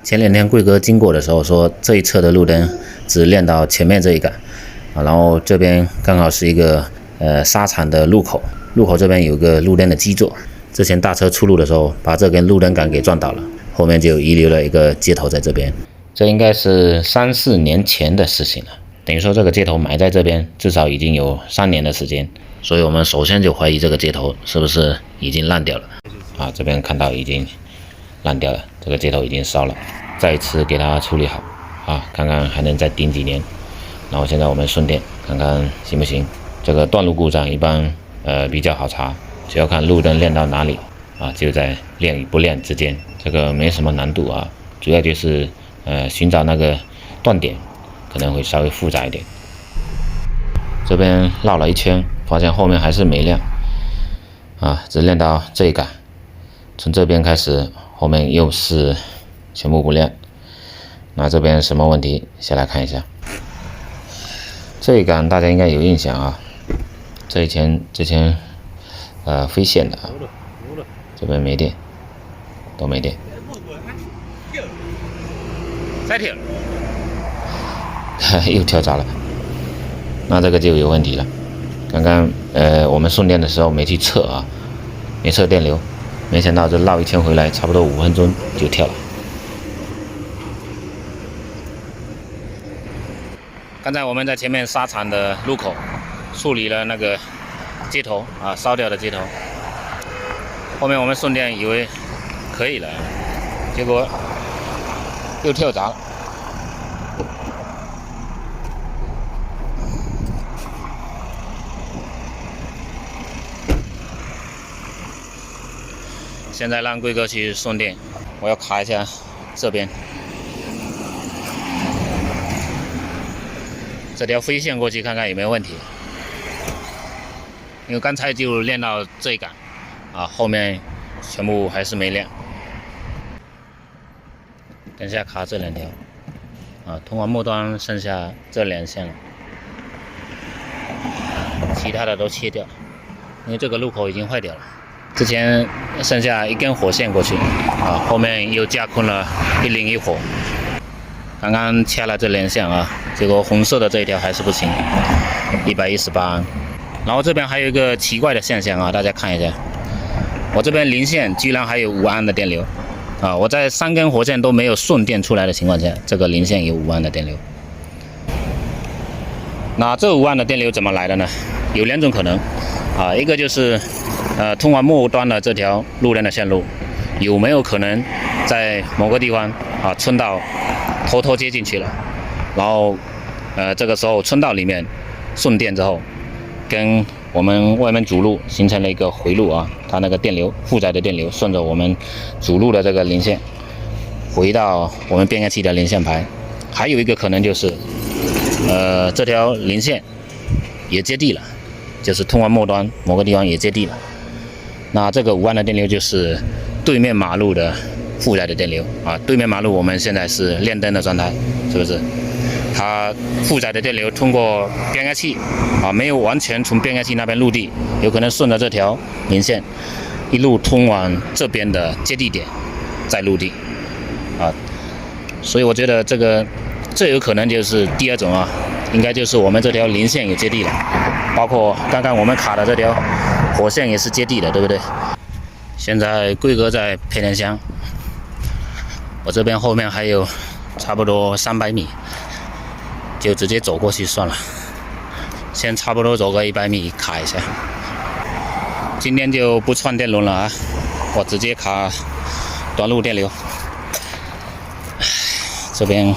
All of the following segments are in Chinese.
前2天贵哥经过的时候说，这一侧的路灯只亮到前面这一杆啊，然后这边刚好是一个沙场的路口，路口这边有个路灯的基座，之前大车出入的时候把这根路灯杆给撞倒了，后面就遗留了一个接头在这边，这应该是3、4年前的事情了，等于说这个接头埋在这边至少已经有3年的时间，所以我们首先就怀疑这个接头是不是已经烂掉了啊，这边看到已经烂掉了，这个接头已经烧了，再一次给它处理好啊，看看还能再顶几年。然后现在我们顺电看看行不行。这个断路故障一般比较好查，只要看路灯亮到哪里啊，就在亮与不亮之间，这个没什么难度啊，主要就是寻找那个断点可能会稍微复杂一点。这边绕了一圈，发现后面还是没亮啊，只亮到这一杆，从这边开始后面又是全部不亮。那这边什么问题？先来看一下。这一杆大家应该有印象啊，之前飞线的啊，这边没电，都没电。再跳，又跳闸了。那这个就有问题了。刚刚我们送电的时候没去测啊，没测电流，没想到这绕一圈回来，差不多5分钟就跳了。刚才我们在前面沙场的路口处理了那个接头啊，烧掉的接头。后面我们送电以为可以了，结果又跳闸了。现在让贵哥去送电，我要卡一下这边。这条飞线过去看看有没有问题，因为刚才就亮到这一杆啊，后面全部还是没亮。等一下卡这2条啊，通往末端剩下这2线了，其他的都切掉，因为这个路口已经坏掉了。之前剩下一根火线过去啊，后面又架空了1零1火。刚刚掐了这2线啊，结果红色的这一条还是不行，118安。然后这边还有一个奇怪的现象啊，大家看一下，我这边零线居然还有5安的电流啊！我在3根火线都没有顺电出来的情况下，这个零线有5安的电流。那这5安的电流怎么来的呢？有2种可能啊，一个就是通往末端的这条路灯的线路有没有可能在某个地方啊村道偷偷接进去了，然后这个时候村道里面顺电之后，跟我们外面主路形成了一个回路啊，它那个电流负载的电流顺着我们主路的这个零线回到我们变压器的零线排。还有一个可能就是这条零线也接地了，就是通往末端某个地方也接地了。那这个5安的电流就是对面马路的负载的电流啊，对面马路我们现在是亮灯的状态，是不是？它负载的电流通过变压器啊，没有完全从变压器那边入地，有可能顺着这条零线一路通往这边的接地点，再入地啊。所以我觉得这有可能就是第2种啊，应该就是我们这条零线有接地了，包括刚刚我们卡的这条火线也是接地的，对不对？现在贵哥在配电箱，我这边后面还有差不多300米，就直接走过去算了，先差不多走个100米卡一下。今天就不串电轮了啊，我直接卡短路电流，这边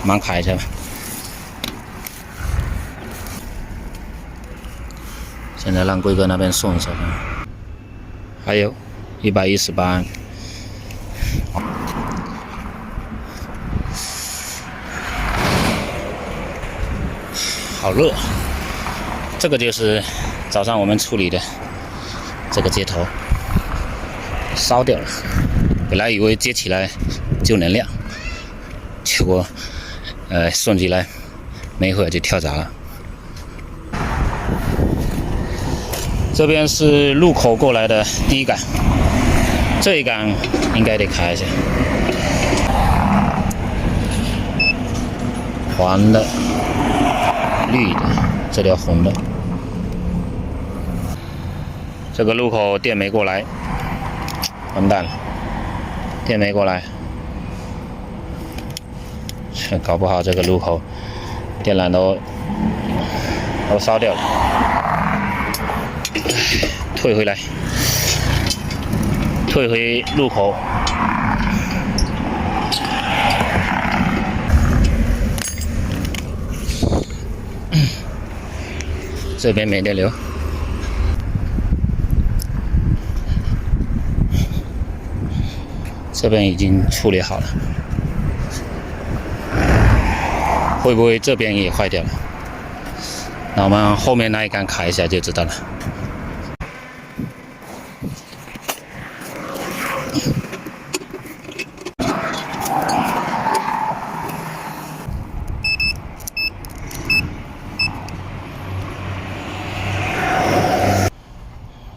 盲卡一下吧。现在让贵哥那边送一下，还有118安。好热，这个就是早上我们处理的这个接头烧掉了，本来以为接起来就能亮，结果顺起来没一会儿就跳闸了。这边是路口过来的第1杆，这一杆应该得卡一下。黄的、绿的，这条红的。这个路口电没过来，完蛋了，电没过来，搞不好这个路口电缆都烧掉了，退回来，退回路口。这边没电流，这边已经处理好了，会不会这边也坏掉了？那我们后面那一杆卡一下就知道了。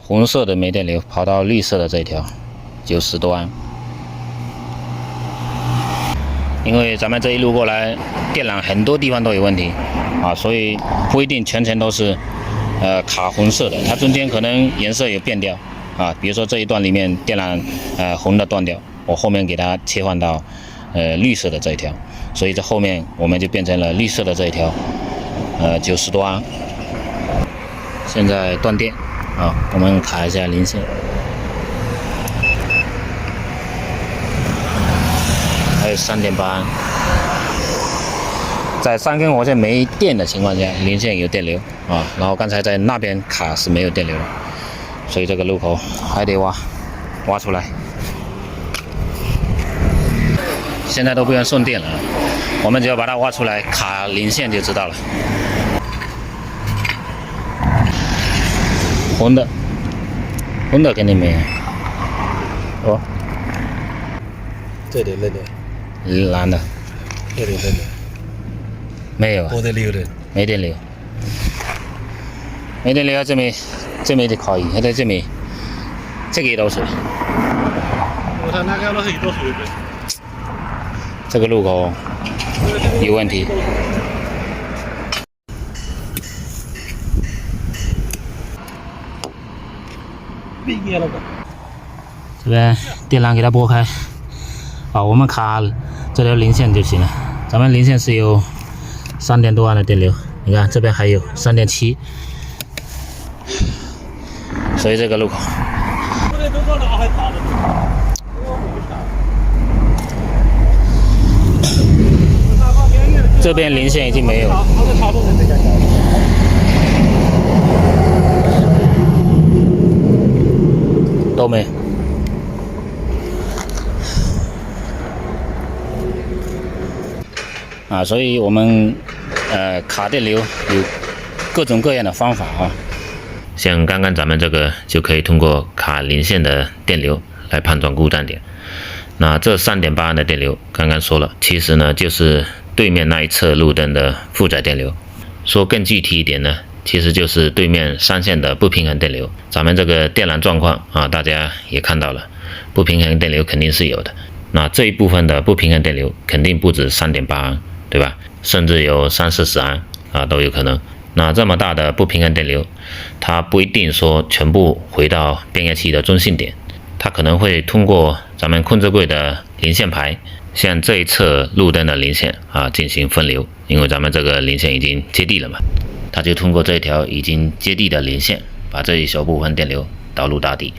红色的没电流，跑到绿色的这一条90多安。因为咱们这一路过来，电缆很多地方都有问题啊，所以不一定全程都是卡红色的，它中间可能颜色有变掉啊。比如说这一段里面电缆红的断掉，我后面给它切换到绿色的这一条，所以这后面我们就变成了绿色的这一条90多安。现在断电。好，我们卡一下零线，还有3.8安，在3根火线没电的情况下，零线有电流啊。然后刚才在那边卡是没有电流的，所以这个路口还得挖出来。现在都不用送电了，我们只要把它挖出来，卡零线就知道了。红的肯定没有。哦，这里那里蓝的这里那里没有啊，我的溜的，没电流，没电流，这边就可以，喺这边这个都是。我看那个都是一多水的。这个路口有问题。这边电缆给它拨开，啊，我们卡这条零线就行了。咱们零线是有3.多安的电流，你看这边还有3.7，所以这个路口。这边零线已经没有了。都没。啊，所以我们卡电流有各种各样的方法啊。像刚刚咱们这个就可以通过卡零线的电流来判断故障点。那这3.8安的电流，刚刚说了，其实呢就是对面那一侧路灯的负载电流。说更具体一点呢，其实就是对面3线的不平衡电流。咱们这个电缆状况啊，大家也看到了，不平衡电流肯定是有的。那这一部分的不平衡电流肯定不止3.8安，对吧？甚至有30-40安啊都有可能。那这么大的不平衡电流，它不一定说全部回到变压器的中性点，它可能会通过咱们控制柜的零线排，向这一侧路灯的零线啊进行分流，因为咱们这个零线已经接地了嘛。它就通过这条已经接地的零线，把这一小部分电流导入大地。